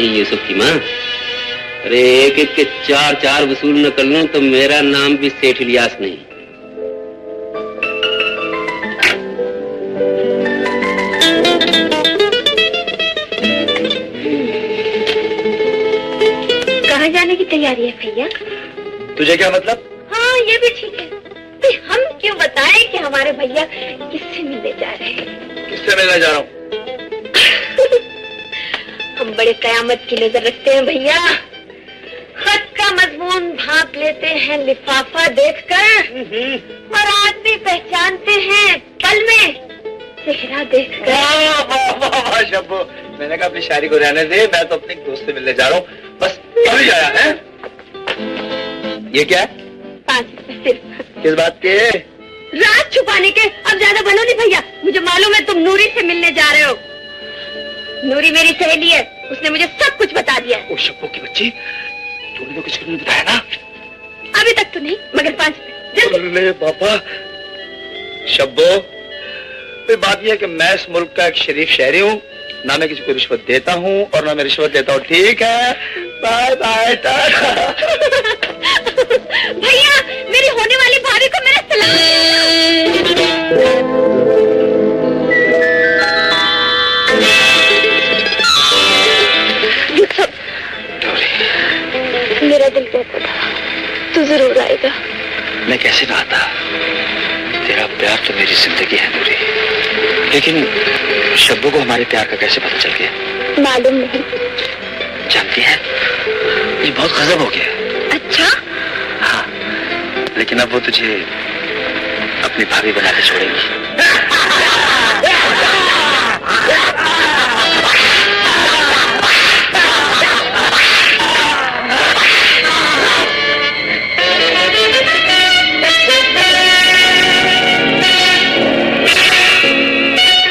नहीं यूसुफ की माँ। अरे एक एक के चार चार वसूल न कर लूं तो मेरा नाम भी सेठ इलियास नहीं। कहाँ जाने की तैयारी है भैया? तुझे क्या मतलब? हाँ ये भी ठीक है। हम क्यों बताएं कि हमारे भैया किससे मिलने जा रहे हैं? किससे मिलने जा रहा हूँ? हम बड़े कयामत की नजर रखते हैं भैया। खत का मजमून भांप लेते हैं लिफाफा देखकर, और आदमी पहचानते हैं पल में चेहरा देखकर। वाह शब्बो, मैंने कहा अपनी शायरी को रहने दे, मैं तो अपने दोस्त से मिलने जा रहा हूँ। बस कभी आया है। ये क्या है? 5 रुपए सिर्फ। किस बात के? राज छुपाने के। अब ज्यादा बोलो नहीं भैया, मुझे मालूम है तुम नूरी से मिलने जा रहे हो। नूरी मेरी सहेली है, उसने मुझे सब कुछ बता दिया है। ओ शब्बो की बच्ची, तूने तो किसी को नहीं बताया ना? अभी तक तो नहीं, मगर 5 रुपए। अरे बाबा शब्बो, तो बात यह है कि मैं इस मुल्क का एक शरीफ शहरी हूँ, ना मैं किसी को रिश्वत देता हूँ और ना मैं रिश्वत देता हूँ। ठीक है, बाय बाय टाटा। भैया मेरी होने वाली भाभी को मेरा सलाम। मेरा दिल कहता था तू जरूर आएगा। मैं कैसे ना आता? तेरा प्यार तो मेरी जिंदगी है नूरी, लेकिन शब्बो को हमारे प्यार का कैसे पता चल गया? मालूम नहीं। जानती है, ये बहुत गजब हो गया। अच्छा? हाँ, लेकिन अब वो तुझे अपनी भाभी बना के छोड़ेगी।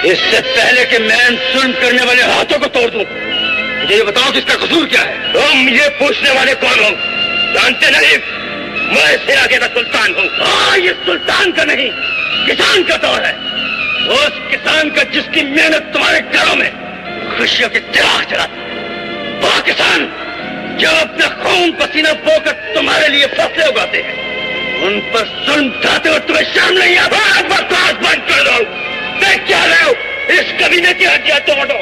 इससे पहले कि मैं जुल्म करने वाले हाथों को तोड़ दूं, मुझे ये बताओ किसका कसूर क्या है? तुम ये पूछने वाले कौन हो? जानते नहीं, मैं इससे आगे का सुल्तान हूँ। हाँ, ये सुल्तान का नहीं, किसान का दौर है। उस किसान का जिसकी मेहनत तुम्हारे घरों में खुशियों की चिराग जलाती है। वह किसान जो अपना खून पसीना बोकर तुम्हारे लिए फसलें उगाते हैं, उन पर जुल्म ढाते हुए तुम्हें शर्म नहीं आता? बर्दाश्त बंद कर दो। देख क्या रहे हो? इस कमीने की हड्डियां तोड़ो।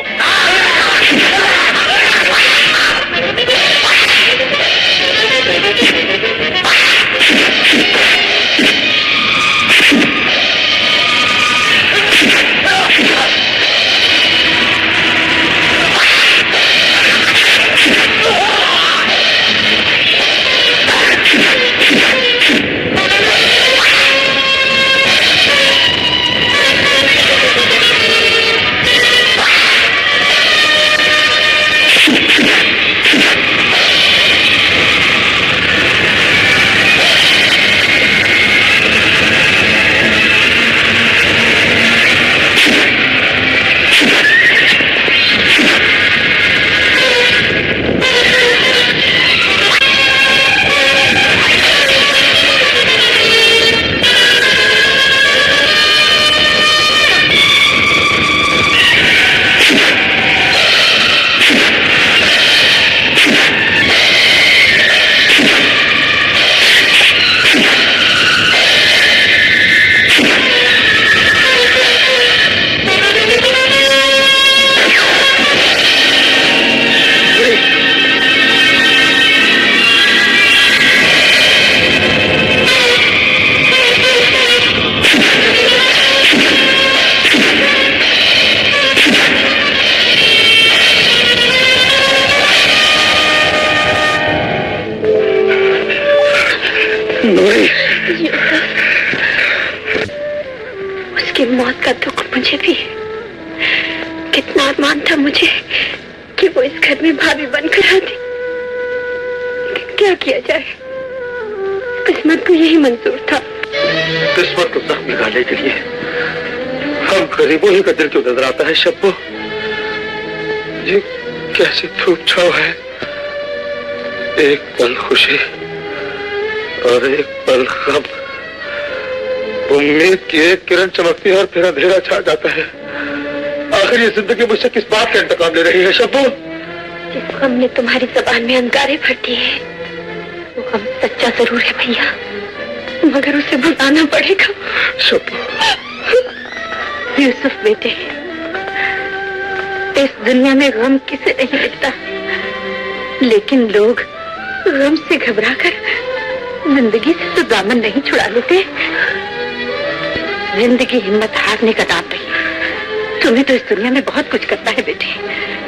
उसकी मौत का दुख मुझे भी। कितना अरमान था मुझे कि वो इस घर में भाभी बनकर आती। क्या किया जाए, किस्मत को यही मंजूर था। किस्मत को तक निकालने के लिए हम गरीबों ही का दिल क्यों नजर आता है शब्बो? ये कैसी धूप छाव है, एक पल खुशी और एक पल गम। उम्मीद की एक किरण चमकती है और फिर अंधेरा छा जाता है। आखिर ये जिंदगी मुझसे किस बात का इंतकाम ले रही है शब्बो? जिस गम ने तुम्हारी जबान में अंगारे भर दिए, वो गम सच्चा जरूर है भैया, मगर उसे भुलाना पड़ेगा। यूसुफ बेटे, इस दुनिया में गम किसे नहीं मिलता, लेकिन लोग गम से घबराकर जिंदगी से तो दामन नहीं छुड़ा लेते। जिंदगी हिम्मत हारने का नाम नहीं। तुम्हें तो इस दुनिया में बहुत कुछ करना है बेटे।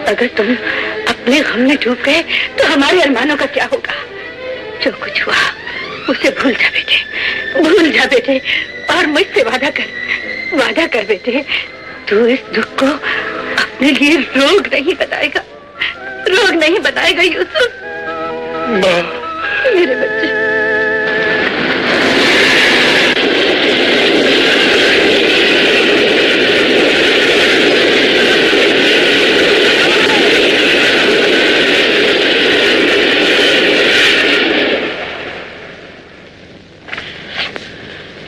अगर तुम अपने गम में डूब गए तो हमारे अरमानों का क्या होगा? जो कुछ हुआ उसे भूल जा बेटे, भूल जा बेटे, और मुझसे वादा कर बेटे, तू इस दुख को अपने लिए रोग नहीं बनाएगा, रोग नहीं बनाएगा यूसुफ। माँ, मेरे बच्चे।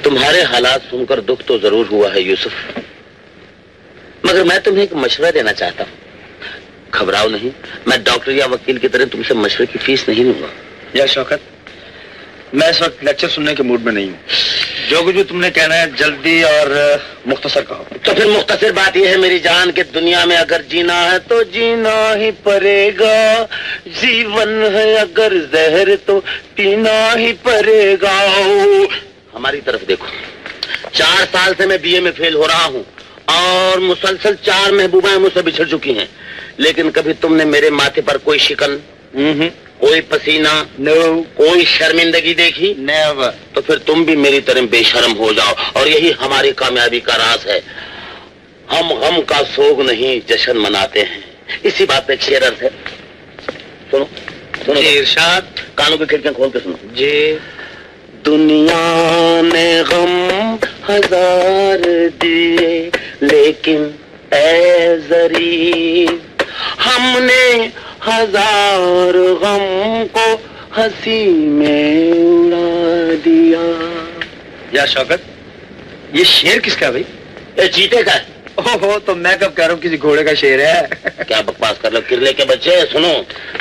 तुम्हारे हालात सुनकर दुख तो जरूर हुआ है यूसुफ, मगर मैं तुम्हें एक मशवरा देना चाहता हूँ। घबराओ नहीं, मैं डॉक्टर या वकील की तरह तुमसे मशवरे की फीस नहीं लूंगा। या शौकत, मैं इस वक्त लेक्चर सुनने के मूड में नहीं हूँ। जो कुछ भी तुमने कहना है जल्दी और मुख्तसर कहो। तो फिर मुख्तसर बात यह है मेरी जान कि दुनिया में अगर जीना है तो जीना ही पड़ेगा, जीवन है अगर जहर तो पीना ही पड़ेगा। हमारी तरफ देखो, 4 साल से मैं बीए में फेल हो रहा हूँ और मुसलसल 4 महबूबाएं मुझसे बिछड़ चुकी हैं, लेकिन कभी तुमने मेरे माथे पर कोई शिकन, कोई पसीना, कोई शर्मिंदगी देखी? नेवर। तो फिर तुम भी मेरी तरह बेशर्म हो जाओ, और यही हमारी कामयाबी का राज है। हम गम का सोग नहीं जश्न मनाते हैं। इसी बात पे शेर अर्ज है, सुनो सुनो इरशाद, कानों की खिड़कियां खोल के सुनो जी। दुनिया ने गम 1000 दिए, लेकिन ऐ ज़रीब हमने 1000 गम को हंसी में उड़ा दिया। या शौकत, ये शेर किसका है भाई? ये चीते का है। ओहो, तो मैं कब कह रहा हूँ किसी घोड़े का शेर है। क्या बकवास कर लो किरले के बच्चे। सुनो,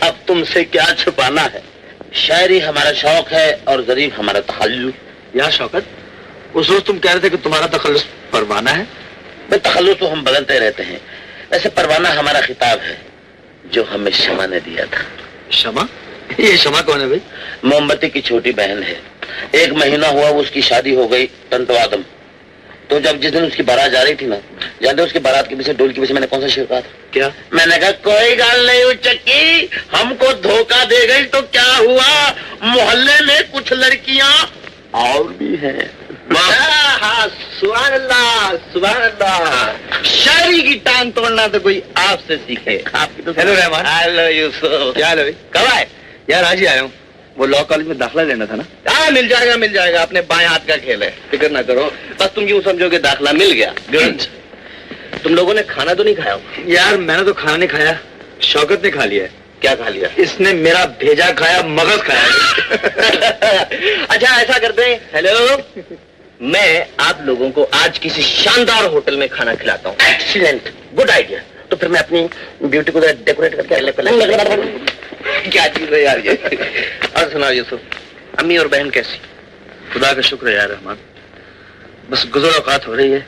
अब तुमसे क्या छुपाना है। शायरी हमारा शौक है और ज़रीब हमारा तखल्लुस। या शौकत, उस रोज तुम कह रहे थे कि तुम्हारा तखल्लुस परवाना है। भाई तखल्लुस तो हम बदलते रहते हैं, वैसे परवाना हमारा खिताब है जो हमें शमा ने दिया था। शमा? ये शमा कौन है भाई? मोमबत्ती की छोटी बहन है। 1 महीना हुआ उसकी शादी हो गई तंतवादम। तो जब जिस दिन उसकी बारात जा रही थी ना, जानते उसकी बारात के पीछे डोल के पीछे मैंने कौन सा शेर कहा था? क्या? मैंने कहा कोई गाल नहीं उचक्की, हमको धोखा दे गई तो क्या हुआ, मोहल्ले में कुछ लड़कियां और भी हैं। सुभान अल्लाह, सुभान अल्लाह। शायरी की टांग तोड़ना तो कोई आपसे सीखे। आपकी तो। हेलो रहमान। हेलो यूसुफ। क्या हाल है? कब आए? यार आज ही आया हूँ। वो लॉ कॉलेज में दाखिला लेना था ना। हाँ मिल जाएगा मिल जाएगा, अपने बाएं हाथ का खेल है, फिक्र ना करो। बस तुम यूं समझो कि दाखिला मिल गया। तुम लोगों ने खाना तो नहीं खाया? यार मैंने तो खाना नहीं खाया, शौकत ने खा लिया है। क्या खा लिया? इसने मेरा भेजा खाया, मगज खाया। अच्छा ऐसा करते हैं, हेलो, मैं आप लोगों को आज किसी शानदार होटल में खाना खिलाता हूँ। Excellent, good idea. तो फिर मैं अपनी ब्यूटी को डेकोरेट करके क्या चीज है यार ये। और सुनाओ यूसुफ, अम्मी और बहन कैसी? खुदा का शुक्र है यार रहमान, बस गुज़र औकात हो रही है।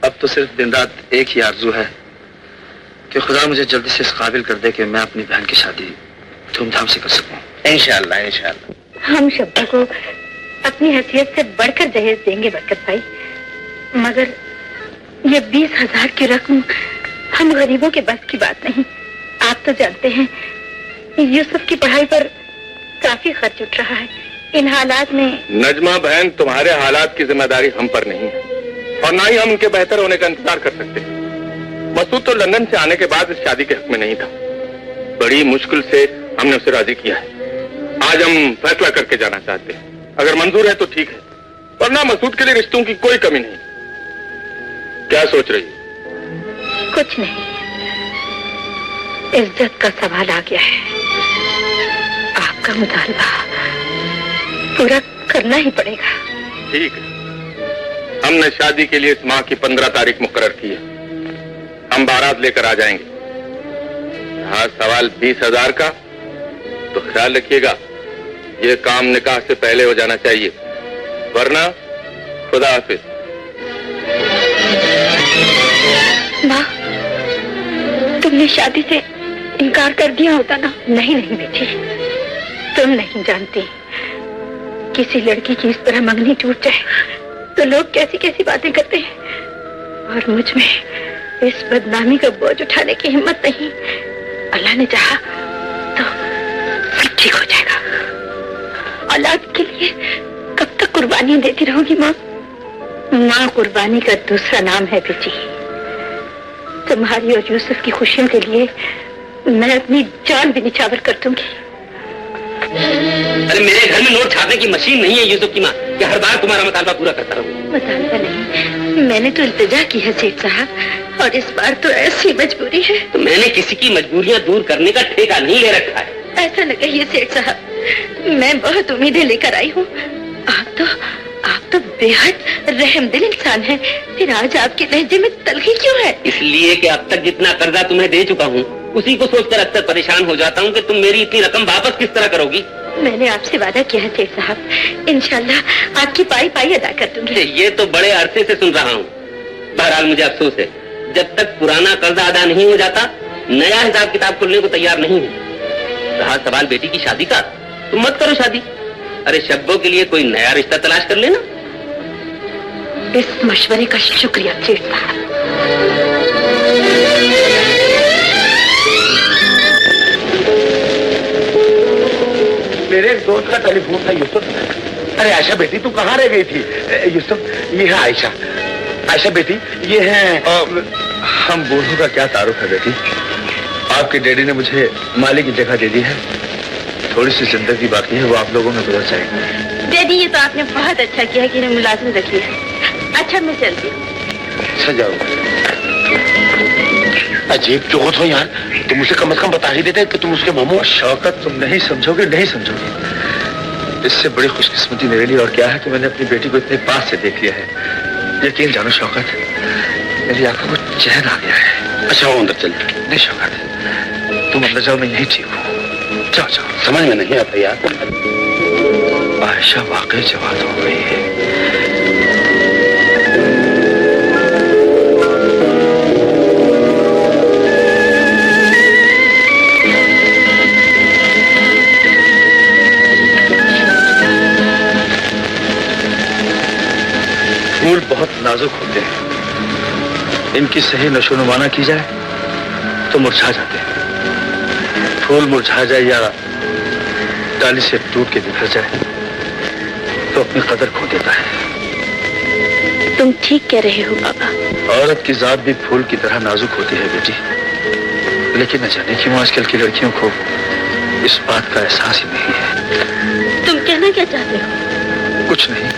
अब तो सिर्फ दिन रात एक ही आरजू है कि खुदा मुझे जल्दी से इस काबिल कर दे कि मैं अपनी बहन की शादी धूमधाम से कर सकूं। इंशाअल्लाह इंशाअल्लाह। हम शब्बा को अपनी हैसियत से बढ़कर दहेज देंगे बरकत भाई, मगर ये 20,000 की रकम हम गरीबों के बस की बात नहीं। आप तो जानते हैं यूसुफ की पढ़ाई पर काफी खर्च उठ रहा है। इन हालात में नजमा बहन, तुम्हारे हालात की जिम्मेदारी हम पर नहीं है और ना ही हम उनके बेहतर होने का इंतजार कर सकते। मसूद तो लंदन से आने के बाद इस शादी के हक में नहीं था। बड़ी मुश्किल से हमने उसे राजी किया है। आज हम फैसला करके जाना चाहते हैं। अगर मंजूर है तो ठीक है, वरना मसूद के लिए रिश्तों की कोई कमी नहीं। क्या सोच रही? कुछ नहीं, इज्जत का सवाल आ गया है। आपका मुतालबा पूरा करना ही पड़ेगा। ठीक है, हमने शादी के लिए इस माह की 15 तारीख मुकर्रर की है। हम बारात लेकर आ जाएंगे। रहा सवाल 20,000 का, तो ख्याल रखिएगा ये काम निकाह से पहले हो जाना चाहिए, वरना खुदा हाफिज। माँ, तुमने शादी से इनकार कर दिया होता ना? नहीं नहीं बेटी, तुम नहीं जानती, किसी लड़की की इस तरह मंगनी टूट जाए तो लोग कैसी कैसी बातें करते हैं, और मुझ में इस बदनामी का बोझ उठाने की हिम्मत नहीं। अल्लाह ने चाहा तो सब ठीक हो जाएगा। औलाद के लिए कब तक कुर्बानियां देती रहोगी माँ? माँ कुर्बानी का दूसरा नाम है बेटी। तुम्हारी और यूसुफ की खुशियों के लिए मैं अपनी जान भी निछावर कर दूंगी। अरे मेरे घर में नोट छापने की मशीन नहीं है यूसुफ की माँ, कि हर बार तुम्हारा मुतालबा पूरा करता रहूं। मुतालबा नहीं, मैंने तो इल्तिजा की है सेठ साहब, और इस बार तो ऐसी मजबूरी है। तो मैंने किसी की मजबूरियां दूर करने का ठेका नहीं ले रखा है। ऐसा न कहिए सेठ साहब, मैं बहुत उम्मीदें लेकर आई हूँ। आप तो बेहद रहमदिल इंसान हैं, फिर आज आपके लहजे में तलखी क्यों है? इसलिए कि अब तक जितना कर्जा तुम्हें दे चुका हूँ, उसी को सोचकर अक्सर परेशान हो जाता हूँ कि तुम मेरी इतनी रकम वापस किस तरह करोगी। मैंने आपसे वादा किया है सेठ साहब, इंशाल्लाह आपकी पाई पाई अदा कर दूंगी। ये तो बड़े अरसे से सुन रहा हूँ। बहरहाल मुझे अफसोस है, जब तक पुराना कर्जा अदा नहीं हो जाता, नया हिसाब किताब खुलने को तैयार नहीं हूँ। रहा सवाल बेटी की शादी का, तुम मत करो शादी। अरे शब्बों के लिए कोई नया रिश्ता तलाश कर लेना। इस मशवरे का शुक्रिया सेठ साहब। मेरे एक दोस्त का टेलीफोन था यूसुफ। अरे आयशा बेटी तू कहाँ रह गई थी? यूसुफ ये है आयशा। आयशा बेटी ये है। हम बूढ़ों का क्या तारुफ है बेटी, आपके डैडी ने मुझे माली की जगह दे दी है, थोड़ी सी जिंदगी बाकी है, वो आप लोगों में गुजर जाएगी। डैडी ये तो आपने बहुत अच्छा किया कि इन्हें मुलाजिम रखी है। अच्छा मैं चलती हूँ। अच्छा जाओ। अजीब जोत हो यार, तुम उसे कम से कम बता ही देते कि तुम उसके मामू। शौकत तुम नहीं समझोगे, नहीं समझोगे। इससे बड़ी खुशकिस्मती मेरे लिए और क्या है कि मैंने अपनी बेटी को इतने पास से देख लिया है। यकीन जानो शौकत, मेरी आंखों को चैन आ गया है। अच्छा वो अंदर चल। नहीं शौकत, तुम अंदर जाओ, मैं यहीं ठीक हूँ। जाओ जाओ। समझ में नहीं आता यार। आयशा वाकई जवान हो गई है। फूल बहुत नाजुक होते हैं, इनकी सही नशोनुमाना की जाए तो मुरझा जाते हैं। फूल मुरझा जाए या डाली से टूट के बिखर जाए तो अपनी कदर खो देता है। तुम ठीक कह रहे हो बाबा। औरत की जात भी फूल की तरह नाजुक होती है बेटी, लेकिन न जाने क्यों आजकल की लड़कियों को इस बात का एहसास ही नहीं है। तुम कहना क्या चाहते हो? कुछ नहीं,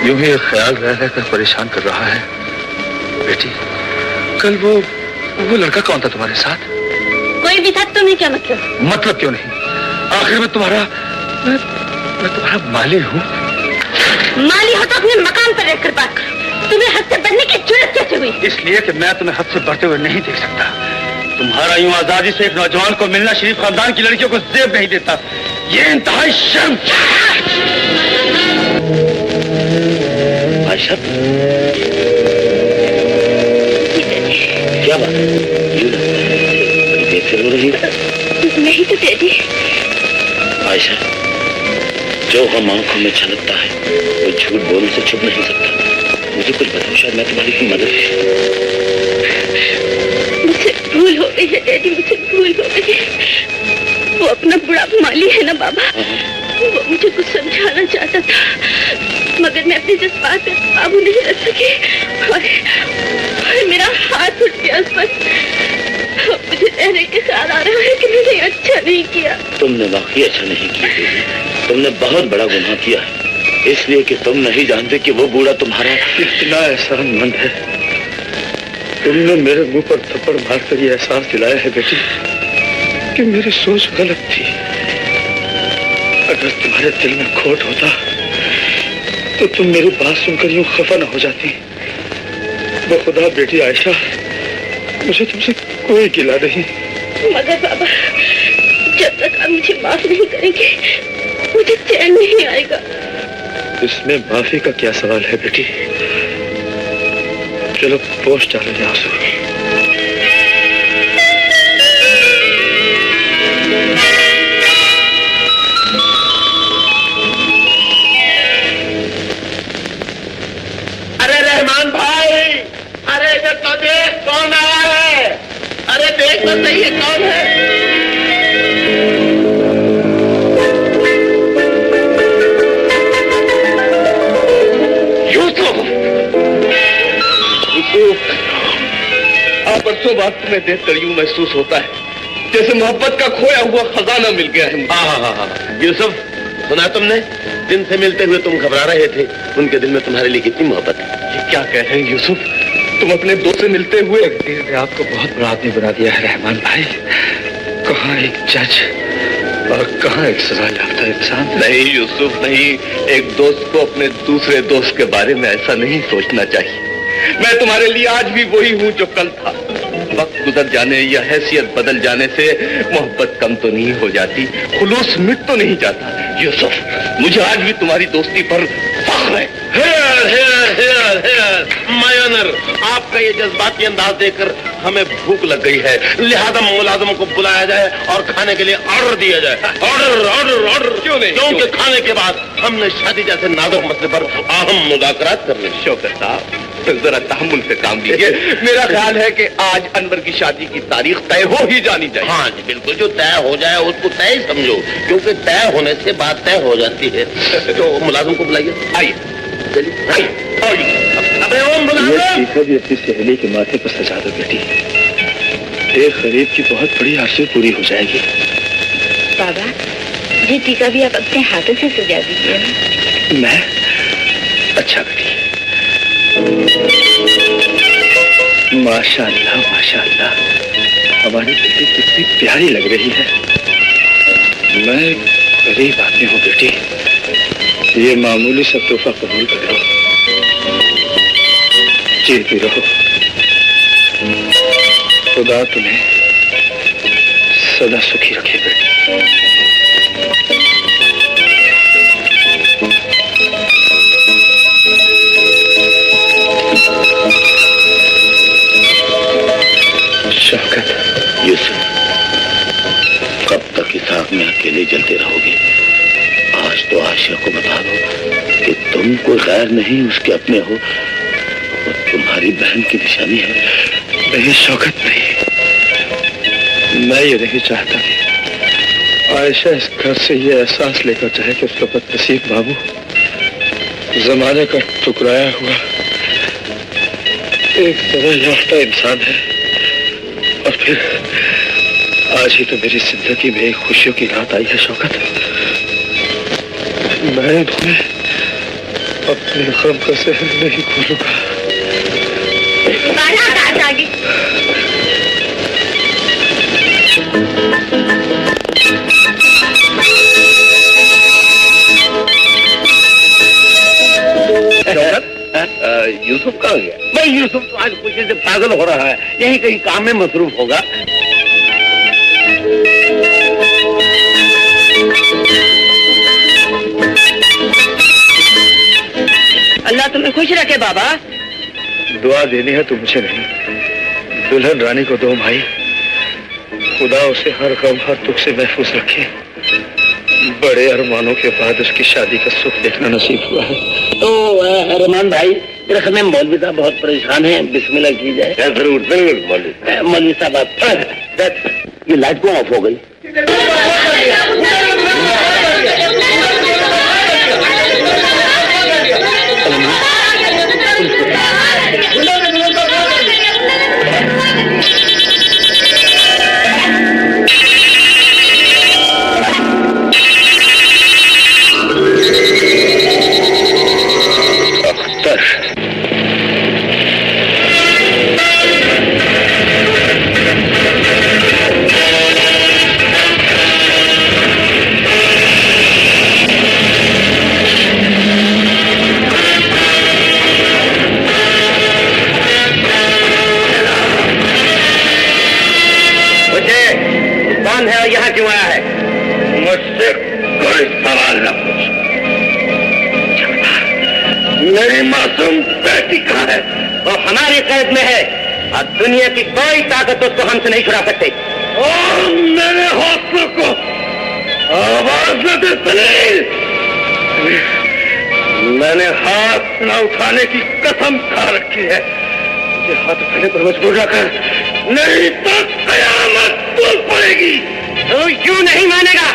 यूं ही एक ख्याल रह रहकर परेशान कर रहा है। बेटी कल वो लड़का कौन था तुम्हारे साथ? कोई भी था, तुम्हें क्या मतलब? मतलब क्यों नहीं, आखिर में मैं तुम्हारा माली हूँ। माली हो तो अपने मकान पर रहकर बात करो। तुम्हें हद से बढ़ने की जरूरत कैसे हुई? इसलिए कि मैं तुम्हें हद से बढ़ते हुए नहीं देख सकता। तुम्हारा यूं आजादी से एक नौजवान को मिलना शरीफ खानदान की लड़कियों को जेब नहीं देता। ये इंतहाई शर्म। आयशा क्या बात है? बड़ी बेफिक्र हो रही है। नहीं तो डैडी। आयशा जो हम आंखों में छलकता है वो झूठ बोलने से छुप नहीं सकता। मुझे कुछ बताओ, शायद मैं तुम्हारी कोई मदद मुझसे भूल हो गई है डैडी, मुझे भूल हो गई है। वो अपना बुढ़ा माली है ना बाबा, वो मुझे कुछ समझाना चाहता था, मगर मैं अपने जज्बात पे काबू नहीं रख सकी और मेरा हाथ उठ गया उस पर। मुझे कहने के साथ आ रहा है कि मैंने अच्छा नहीं किया। तुमने वाकई अच्छा नहीं किया। तुमने बहुत बड़ा गुनाह किया है, इसलिए कि तुम नहीं जानते कि वो बूढ़ा तुम्हारा कितना एहसानमंद है। तुमने मेरे मुंह पर थप्पड़ मारकर ये एहसास दिलाया है बेटी कि मेरी सोच गलत थी। अगर तुम्हारे दिल में खोट होता तो तुम मेरी बात सुनकर यूं खफा न हो जाती। वो खुदा बेटी आयशा, मुझे तुमसे कोई गिला नहीं, मगर बाबा, जब तक आप मुझे माफ नहीं करेंगे मुझे चैन नहीं आएगा। इसमें माफी का क्या सवाल है बेटी? चलो पोस्ट डालो यहाँ से। अरे रहमान भाई, अरे इधर तो देख कौन आया है। अरे देख तो सही है कौन है। आप बरसों बाद तुम्हें देखकर यूं महसूस होता है जैसे मोहब्बत का खोया हुआ खजाना मिल गया है। हाँ, यूसुफ, सुना तुमने? दिन से मिलते हुए तुम घबरा रहे थे, उनके दिल में तुम्हारे लिए कितनी मोहब्बत है। ये क्या कह रहे हैं यूसुफ? तुम अपने दोस्त से मिलते हुए तकदीर ने आपको बहुत बड़ा आदमी बना दिया है रहमान भाई। कहाँ एक जज और कहाँ एक सजा याफ्ता इंसान। नहीं यूसुफ नहीं, एक दोस्त को अपने दूसरे दोस्त के बारे में ऐसा नहीं सोचना चाहिए। मैं तुम्हारे लिए आज भी वही हूँ जो कल था। वक्त गुजर जाने या हैसियत बदल जाने से मोहब्बत कम तो नहीं हो जाती, खुलूस मिट तो नहीं जाता। यूसुफ, मुझे आज भी तुम्हारी दोस्ती पर फख्र है। माय ऑनर, आपका ये जज्बाती अंदाज देखकर हमें भूख लग गई है, लिहाजा मुलाजमों को बुलाया जाए और खाने के लिए ऑर्डर दिया जाए। Order order order. क्यों नहीं? क्योंकि खाने के बाद हमने शादी जैसे नाजुक मसले पर अहम मुज़ाकरात करने। शौकत साहब, जरा तहम्मुल से काम लीजिए। मेरा ख्याल है कि आज अनवर की शादी की तारीख तय हो ही जानी चाहिए। हाँ जी बिल्कुल, जो तय हो जाए उसको तय ही समझो, क्योंकि तय होने से बात तय हो जाती है। तो मुलाजिम को बुलाइए। आइए चलिए आइए। अबे ओ मुलाजिम, टीका भी अपनी सहेली के माथे पर सजा दो बेटी। एक गरीब की बहुत बड़ी आरज़ू पूरी हो जाएगी। बाबा, ये टीका भी आप अपने हाथों से सजा दीजिए ना। मैं? अच्छा बेटी। माशाअल्लाह माशाअल्लाह, हमारी बेटी कितनी प्यारी लग रही है। मैं गरीब आदमी हूँ बेटी, ये मामूली सा तोहफा कबूल कर लो। जीती रहो, खुदा तुम्हें सदा सुखी रखे बेटी। शौकत, यूसुफ, कब तक इस आग में अकेले जलते रहोगे? आज तो आशिया को बता दो कि तुम कोई गैर नहीं, उसके अपने हो, और तुम्हारी बहन की निशानी है। नहीं शौकत नहीं, मैं ये नहीं चाहता कि आयशा इस घर से ये एहसास लेकर चाहे कि उसका बदनसीब बाबू जमाने का ठुकराया हुआ एक सजा याफ्ता इंसान है। और फिर आज ही तो मेरी जिंदगी में एक खुशियों की रात आई है शौकत। मैं तुम्हें अपने गम का सहर नहीं खोलूंगा। यूसुफ कहाँ गया? भाई यूसुफ तो आज खुशी से पागल हो रहा है, यही कहीं काम में मसरूफ होगा। अल्लाह तुम्हें खुश रखे बाबा। दुआ देनी है तो मुझे नहीं, दुल्हन रानी को दो भाई। खुदा उसे हर गम हर दुख से महफूज रखे। बड़े अरमानों के बाद उसकी शादी का सुख देखना नसीब हुआ है। तो रहमान भाई, मेरे ख्याल में मौलवी साहब बहुत परेशान हैं, बिस्मिल्लाह की जाए। जरूर जरूर मौलवी साहब, आप ये लाइट क्यों ऑफ हो गई? है? मुझसे कोई सवाल न पूछ। मेरी मासूम बेटी कहाँ है? वो हमारी कैद में है और दुनिया की कोई ताकत उसको हमसे नहीं छुड़ा सकती। और मेरे हौसलों को आवाज न दे सलील। मैंने हाथ न उठाने की कसम खा रखी है। मुझे हाथ उठाने पर मजबूर न कर, नहीं तो कयामत टूट पड़ेगी। तो क्यों नहीं मानेगा?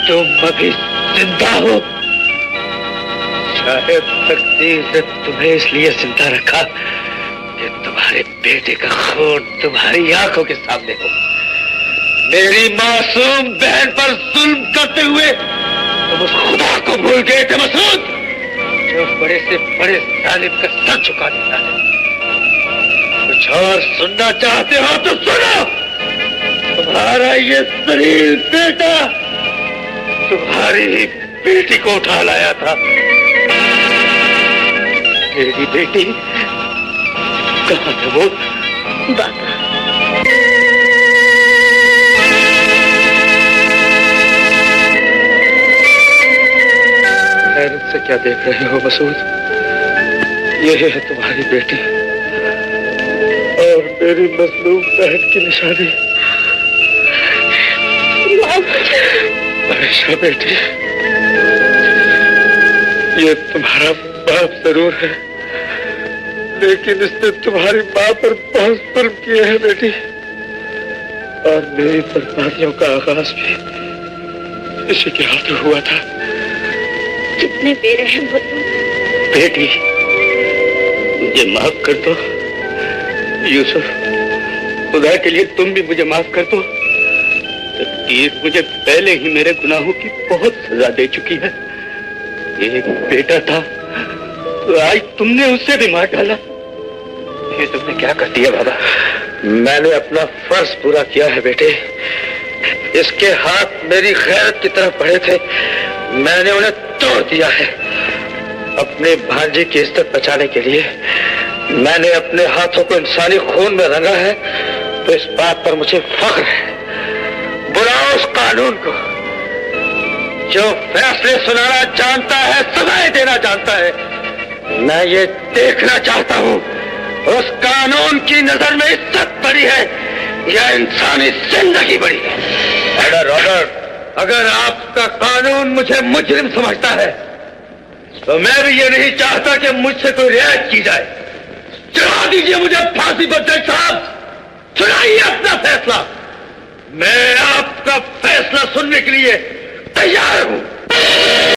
तुम अभी जिंदा हो। शायद तकदीर ने तुम्हें इसलिए जिंदा रखा कि तुम्हारे बेटे का खून तुम्हारी आंखों के सामने हो। मेरी मासूम बहन पर जुल्म करते हुए तुम उस खुदा को भूल गए थे मसूद, जो बड़े से बड़े जालिम का सर झुका देता है। कुछ और सुनना चाहते हो तो सुनो। तुम्हारा ये शरीर बेटा तुम्हारी ही बेटी को उठा लाया था। मेरी बेटी कहाँ है वो? बाबा, हैरत से क्या देख रहे हो मसूद? ये है तुम्हारी बेटी और मेरी मजलूम बहन की निशानी। आयशा बेटी, ये तुम्हारा बाप जरूर है, लेकिन इसने तुम्हारी माँ पर बहुत जुल्म किए हैं बेटी। और मेरी बर्बादियों का आगाज भी इसी के हाथों हुआ था। कितने बेरहम हो तुम। बेटी, मुझे माफ कर दो। यूसुफ, खुदा के लिए तुम भी मुझे माफ कर दो। तकदीर मुझे पहले ही मेरे गुनाहों की बहुत सजा दे चुकी है। एक बेटा था तो आज तुमने उससे भी मार डाला। ये तुमने क्या कर दिया बाबा? मैंने अपना फर्ज पूरा किया है बेटे। इसके हाथ मेरी गैरत की तरफ बढ़े थे, मैंने उन्हें तोड़ दिया है। अपने भांजे की इज्जत बचाने के लिए मैंने अपने हाथों को इंसानी खून में रंगा है, तो इस बात पर मुझे फख्र है। बुलाओ उस कानून को जो फैसले सुनाना जानता है, सजाएं देना जानता है। मैं ये देखना चाहता हूँ उस कानून की नजर में इज्जत बड़ी है या इंसानी जिंदगी बड़ी है। Order, order. अगर आपका कानून मुझे मुजरिम समझता है तो मैं भी ये नहीं चाहता कि मुझसे कोई रियायत की जाए। चढ़ा दीजिए मुझे फांसी पर जज साहब, सुनाइए अपना फैसला। मैं आपका फैसला सुनने के लिए तैयार हूं।